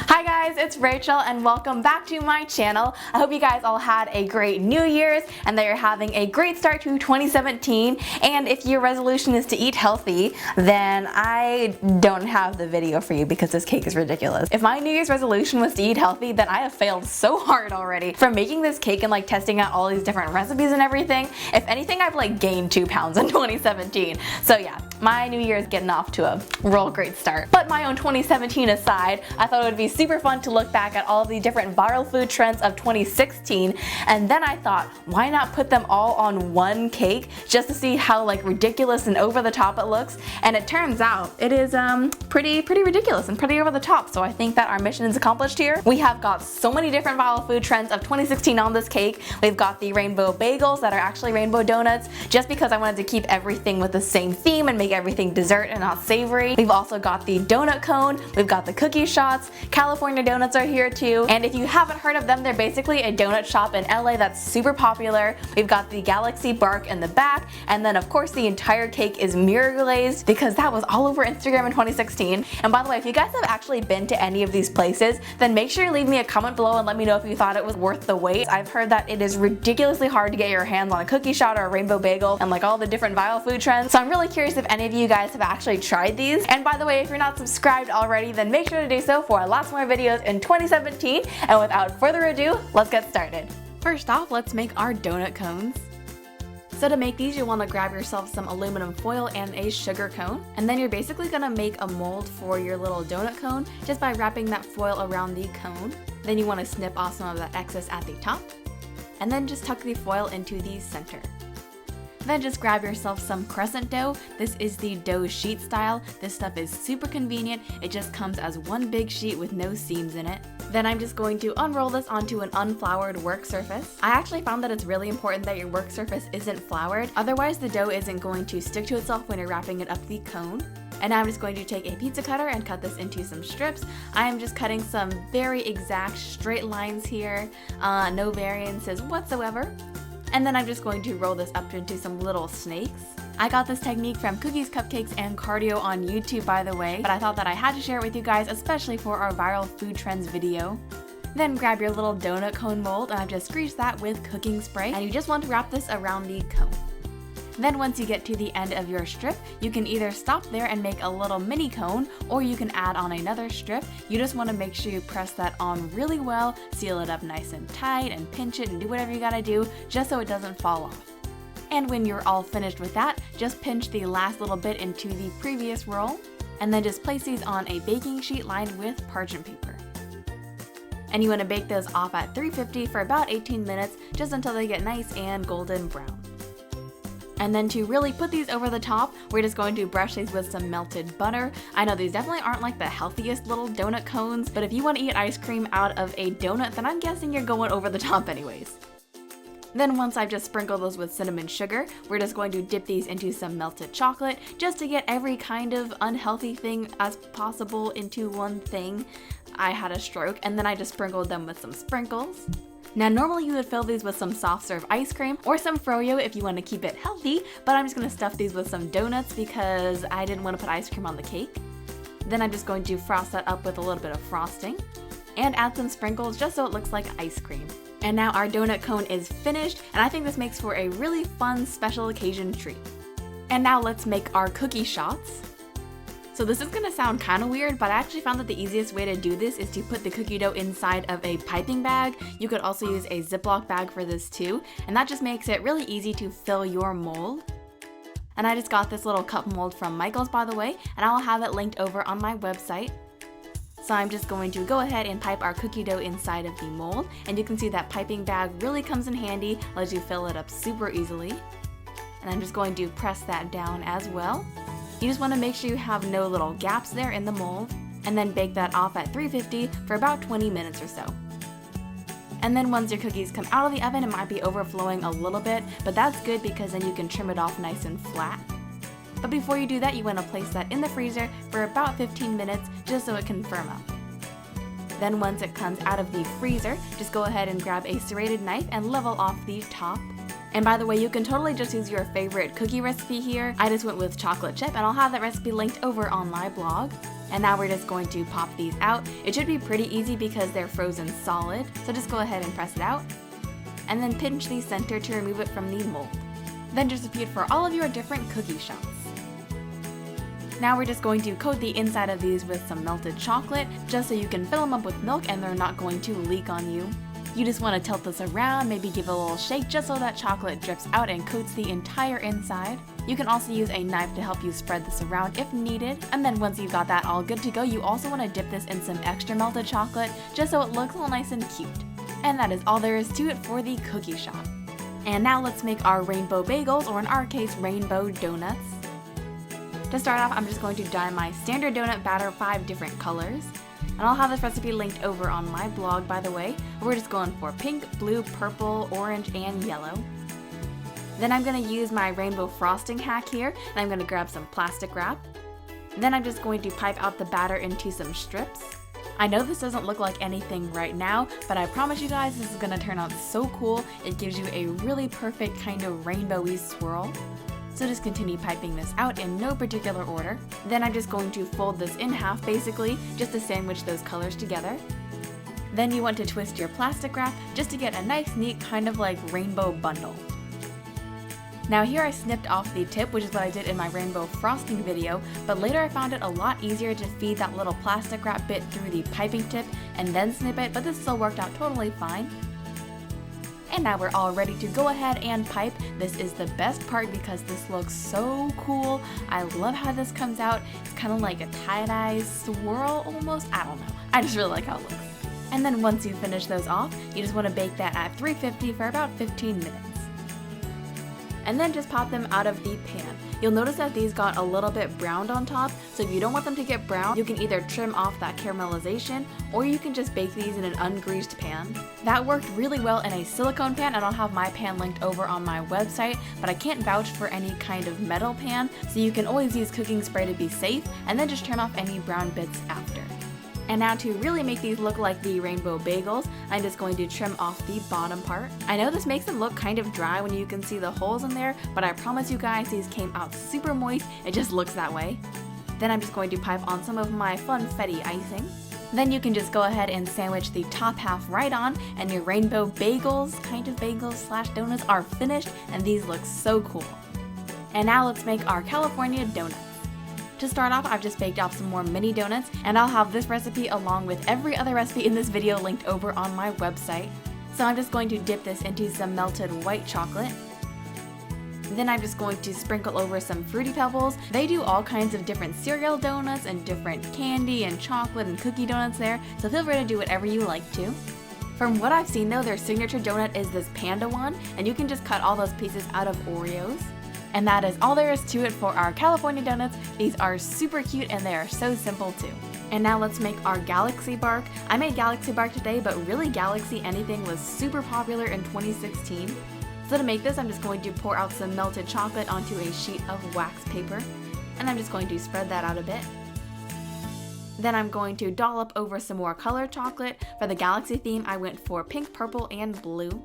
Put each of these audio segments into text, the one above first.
Hi guys, it's Rachel and welcome back to my channel. I hope you guys all had a great New Year's and that you're having a great start to 2017. And if your resolution is to eat healthy, then I don't have the video for you because this cake is ridiculous. If my New Year's resolution was to eat healthy, then I have failed so hard already. From making this cake and testing out all these different recipes and everything, if anything I've gained 2 pounds in 2017. So yeah, my New Year is getting off to a real great start. But my own 2017 aside, I thought it would be super fun to look back at all of the different viral food trends of 2016, and then I thought, why not put them all on one cake just to see how ridiculous and over the top it looks. And it turns out it is pretty ridiculous and pretty over the top, so I think that our mission is accomplished here. We have got so many different viral food trends of 2016 on this cake. We've got the rainbow bagels that are actually rainbow donuts, just because I wanted to keep everything with the same theme and make everything dessert and not savory. We've also got the donut cone, we've got the cookie shots, California donuts are here too, and if you haven't heard of them, they're basically a donut shop in LA that's super popular. We've got the galaxy bark in the back, and then of course the entire cake is mirror glazed because that was all over Instagram in 2016. And by the way, if you guys have actually been to any of these places, then make sure you leave me a comment below and let me know if you thought it was worth the wait. I've heard that it is ridiculously hard to get your hands on a cookie shot or a rainbow bagel and all the different viral food trends, so I'm really curious if any of you guys have actually tried these. And by the way, if you're not subscribed already, then make sure to do so for lots more videos in 2017. And without further ado, let's get started. First off, let's make our donut cones. So to make these, you'll want to grab yourself some aluminum foil and a sugar cone, and then you're basically going to make a mold for your little donut cone just by wrapping that foil around the cone. Then you want to snip off some of that excess at the top, and then just tuck the foil into the center. Then just grab yourself some crescent dough. This is the dough sheet style. This stuff is super convenient. It just comes as one big sheet with no seams in it. Then I'm just going to unroll this onto an unfloured work surface. I actually found that it's really important that your work surface isn't floured, otherwise the dough isn't going to stick to itself when you're wrapping it up the cone. And now I'm just going to take a pizza cutter and cut this into some strips. I am just cutting some very exact straight lines here, no variances whatsoever. And then I'm just going to roll this up into some little snakes. I got this technique from Cookies, Cupcakes, and Cardio on YouTube, by the way, but I thought that I had to share it with you guys, especially for our viral food trends video. Then grab your little donut cone mold, and I've just greased that with cooking spray, and you just want to wrap this around the cone. Then once you get to the end of your strip, you can either stop there and make a little mini cone, or you can add on another strip. You just want to make sure you press that on really well, seal it up nice and tight, and pinch it and do whatever you gotta do just so it doesn't fall off. And when you're all finished with that, just pinch the last little bit into the previous roll, and then just place these on a baking sheet lined with parchment paper. And you want to bake those off at 350 for about 18 minutes, just until they get nice and golden brown. And then to really put these over the top, we're just going to brush these with some melted butter. I know these definitely aren't the healthiest little donut cones, but if you want to eat ice cream out of a donut, then I'm guessing you're going over the top anyways. Then once I've just sprinkled those with cinnamon sugar, we're just going to dip these into some melted chocolate just to get every kind of unhealthy thing as possible into one thing. I had a stroke, and then I just sprinkled them with some sprinkles. Now normally you would fill these with some soft serve ice cream or some froyo if you want to keep it healthy, but I'm just going to stuff these with some donuts because I didn't want to put ice cream on the cake. Then I'm just going to frost that up with a little bit of frosting and add some sprinkles just so it looks like ice cream. And now our donut cone is finished, and I think this makes for a really fun special occasion treat. And now let's make our cookie shots. So this is gonna sound kind of weird, but I actually found that the easiest way to do this is to put the cookie dough inside of a piping bag. You could also use a Ziploc bag for this too, and that just makes it really easy to fill your mold. And I just got this little cup mold from Michael's, by the way, and I'll have it linked over on my website. So I'm just going to go ahead and pipe our cookie dough inside of the mold, and you can see that piping bag really comes in handy, lets you fill it up super easily. And I'm just going to press that down as well. You just want to make sure you have no little gaps there in the mold, and then bake that off at 350 for about 20 minutes or so. And then once your cookies come out of the oven, it might be overflowing a little bit, but that's good because then you can trim it off nice and flat. But before you do that, you want to place that in the freezer for about 15 minutes just so it can firm up. Then once it comes out of the freezer, just go ahead and grab a serrated knife and level off the top. And by the way, you can totally just use your favorite cookie recipe here. I just went with chocolate chip, and I'll have that recipe linked over on my blog. And now we're just going to pop these out. It should be pretty easy because they're frozen solid, so just go ahead and press it out. And then pinch the center to remove it from the mold. Then just repeat for all of your different cookie shots. Now we're just going to coat the inside of these with some melted chocolate, just so you can fill them up with milk and they're not going to leak on you. You just want to tilt this around, maybe give it a little shake just so that chocolate drips out and coats the entire inside. You can also use a knife to help you spread this around if needed. And then once you've got that all good to go, you also want to dip this in some extra melted chocolate just so it looks all nice and cute. And that is all there is to it for the cookie shop. And now let's make our rainbow bagels, or in our case, rainbow donuts. To start off, I'm just going to dye my standard donut batter 5 different colors. And I'll have this recipe linked over on my blog, by the way. We're just going for pink, blue, purple, orange, and yellow. Then I'm going to use my rainbow frosting hack here, and I'm going to grab some plastic wrap. Then I'm just going to pipe out the batter into some strips. I know this doesn't look like anything right now, but I promise you guys this is going to turn out so cool. It gives you a really perfect kind of rainbowy swirl. So just continue piping this out in no particular order. Then I'm just going to fold this in half basically, just to sandwich those colors together. Then you want to twist your plastic wrap just to get a nice neat kind of like rainbow bundle. Now here I snipped off the tip, which is what I did in my rainbow frosting video, but later I found it a lot easier to feed that little plastic wrap bit through the piping tip and then snip it, but this still worked out totally fine. And now we're all ready to go ahead and pipe. This is the best part because this looks so cool. I love how this comes out. It's kind of like a tie-dye swirl almost. I don't know. I just really like how it looks. And then once you finish those off, you just want to bake that at 350 for about 15 minutes. And then just pop them out of the pan. You'll notice that these got a little bit browned on top, so if you don't want them to get brown, you can either trim off that caramelization, or you can just bake these in an ungreased pan. That worked really well in a silicone pan, and I'll have my pan linked over on my website, but I can't vouch for any kind of metal pan, so you can always use cooking spray to be safe, and then just trim off any brown bits after. And now to really make these look like the rainbow bagels, I'm just going to trim off the bottom part. I know this makes them look kind of dry when you can see the holes in there, but I promise you guys these came out super moist, it just looks that way. Then I'm just going to pipe on some of my funfetti icing. Then you can just go ahead and sandwich the top half right on, and your rainbow bagels, kind of bagels slash donuts, are finished, and these look so cool. And now let's make our California donuts. To start off, I've just baked off some more mini donuts, and I'll have this recipe along with every other recipe in this video linked over on my website. So I'm just going to dip this into some melted white chocolate. Then I'm just going to sprinkle over some Fruity Pebbles. They do all kinds of different cereal donuts and different candy and chocolate and cookie donuts there, so feel free to do whatever you like to. From what I've seen though, their signature donut is this panda one, and you can just cut all those pieces out of Oreos. And that is all there is to it for our California donuts. These are super cute and they are so simple too. And now let's make our Galaxy Bark. I made Galaxy Bark today, but really Galaxy anything was super popular in 2016. So to make this, I'm just going to pour out some melted chocolate onto a sheet of wax paper. And I'm just going to spread that out a bit. Then I'm going to dollop over some more colored chocolate. For the Galaxy theme, I went for pink, purple, and blue.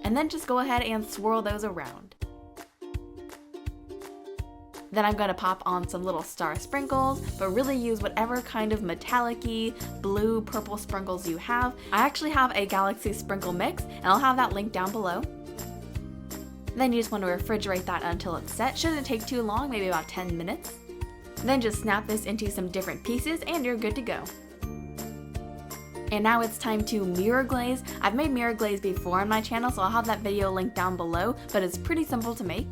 And then just go ahead and swirl those around. Then I'm going to pop on some little star sprinkles, but really use whatever kind of metallic-y, blue, purple sprinkles you have. I actually have a Galaxy sprinkle mix, and I'll have that linked down below. Then you just want to refrigerate that until it's set. Shouldn't take too long, maybe about 10 minutes. Then just snap this into some different pieces, and you're good to go. And now it's time to mirror glaze. I've made mirror glaze before on my channel, so I'll have that video linked down below, but it's pretty simple to make.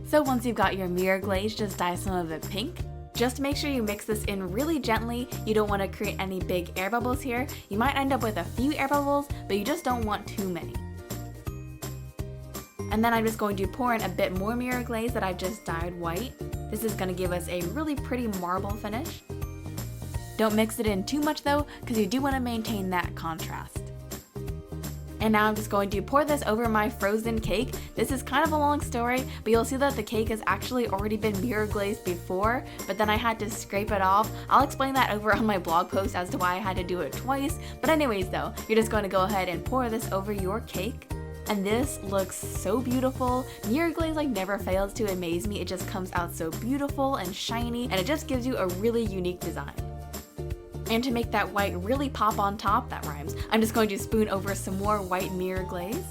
So once you've got your mirror glaze, just dye some of it pink. Just make sure you mix this in really gently. You don't want to create any big air bubbles here. You might end up with a few air bubbles, but you just don't want too many. And then I'm just going to pour in a bit more mirror glaze that I've just dyed white. This is going to give us a really pretty marble finish. Don't mix it in too much though, because you do want to maintain that contrast. And now I'm just going to pour this over my frozen cake. This is kind of a long story, but you'll see that the cake has actually already been mirror glazed before, but then I had to scrape it off. I'll explain that over on my blog post as to why I had to do it twice. But anyways though, you're just going to go ahead and pour this over your cake. And this looks so beautiful. Mirror glaze like never fails to amaze me. It just comes out so beautiful and shiny, and it just gives you a really unique design. And to make that white really pop on top, that rhymes, I'm just going to spoon over some more white mirror glaze.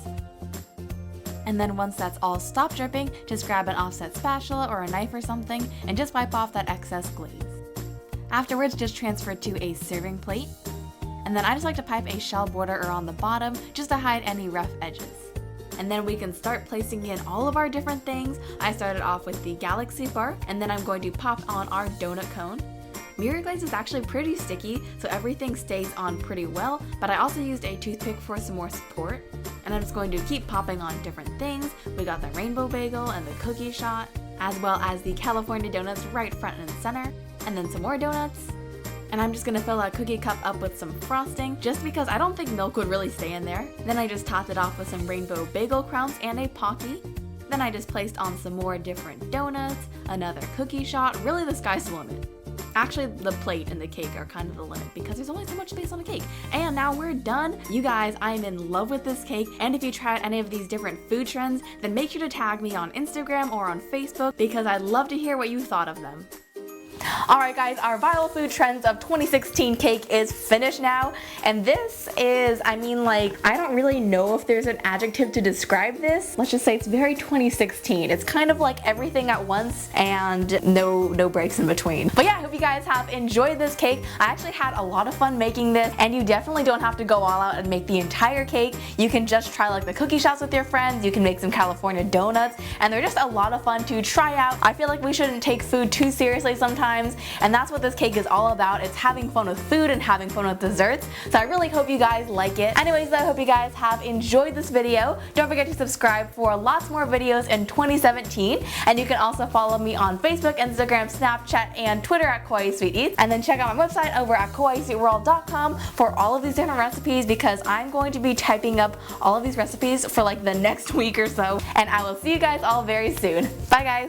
And then once that's all stopped dripping, just grab an offset spatula or a knife or something and just wipe off that excess glaze. Afterwards, just transfer it to a serving plate. And then I just like to pipe a shell border around the bottom just to hide any rough edges. And then we can start placing in all of our different things. I started off with the galaxy bar, and then I'm going to pop on our donut cone. Mirror glaze is actually pretty sticky, so everything stays on pretty well, but I also used a toothpick for some more support. And I'm just going to keep popping on different things. We got the rainbow bagel and the cookie shot, as well as the California donuts right front and center, and then some more donuts. And I'm just gonna fill a cookie cup up with some frosting, just because I don't think milk would really stay in there. Then I just topped it off with some rainbow bagel crowns and a Pocky. Then I just placed on some more different donuts, another cookie shot, really the sky's the limit. Actually, the plate and the cake are kind of the limit because there's only so much space on a cake. And now we're done. You guys, I am in love with this cake. And if you tried any of these different food trends, then make sure to tag me on Instagram or on Facebook because I'd love to hear what you thought of them. Alright guys, our viral food trends of 2016 cake is finished now, and this is, I don't really know if there's an adjective to describe this. Let's just say it's very 2016. It's kind of like everything at once and no breaks in between. But yeah, I hope you guys have enjoyed this cake. I actually had a lot of fun making this, and you definitely don't have to go all out and make the entire cake. You can just try like the cookie shots with your friends, you can make some California donuts, and they're just a lot of fun to try out. I feel like we shouldn't take food too seriously sometimes, and that's what this cake is all about. It's having fun with food and having fun with desserts. So I really hope you guys like it. Anyways, I hope you guys have enjoyed this video. Don't forget to subscribe for lots more videos in 2017. And you can also follow me on Facebook, Instagram, Snapchat, and Twitter at kawaiisweetworld. And then check out my website over at kawaiisweetworld.com for all of these different recipes, because I'm going to be typing up all of these recipes for like the next week or so. And I will see you guys all very soon. Bye guys!